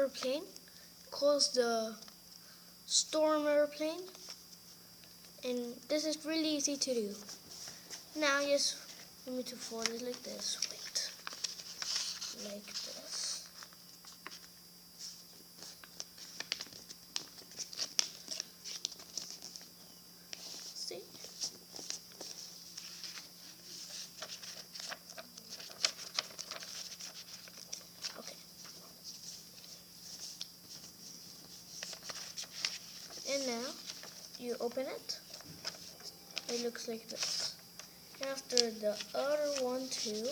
airplane called the storm airplane, and this is really easy to do. Now just you need to fold it like this. Wait, like this. See? Okay. And now you open it. It looks like this. After the other one too.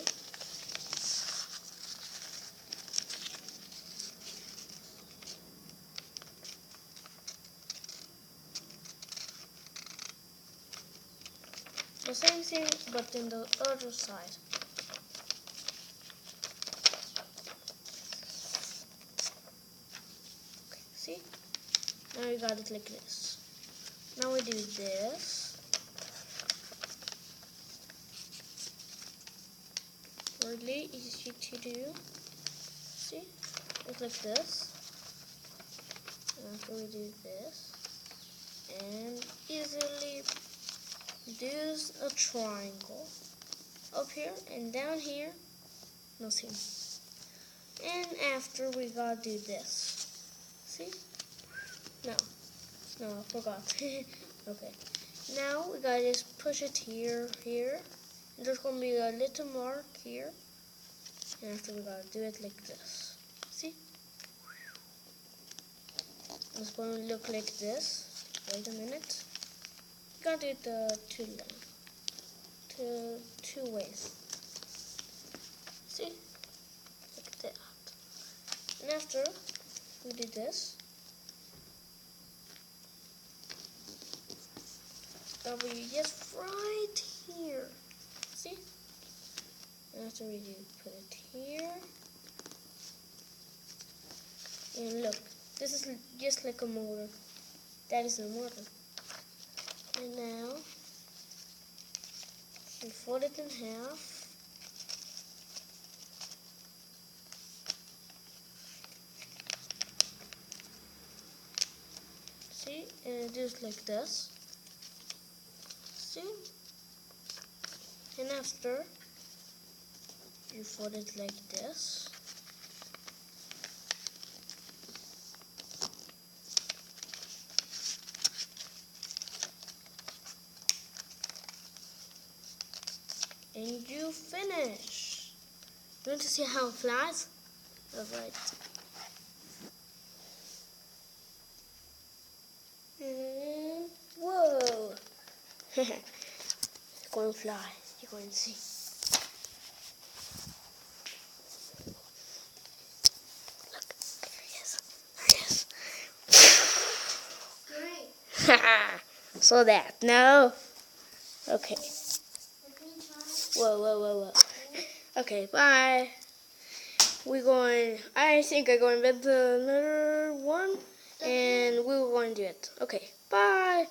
The same thing, but in the other side. Okay, see? Now we got it like this. Now we do this. Really easy to do. See? It's like this. After we do this, and easily do a triangle up here and down here, nothing. And after we gotta do this. See? No, I forgot. Okay. Now we gotta just push it here. And there's gonna be a little mark here. And after we gotta do it like this. See? It's gonna look like this. Wait a minute. You gotta do it two ways. See? Like that. And after we do this, that'll be just right here. See? And after we do put it here. And look, this is just like a motor. That is a motor. And now we fold it in half. See? And it is like this. See? And after you fold it like this. And you finish. You want to see how it flies? Alright. Whoa! It's going to fly. You're going to see. Look, there he is. Great. So that. No. Okay. Whoa. Okay, bye. I think I'm going to invent another one, and we're going to do it. Okay, bye.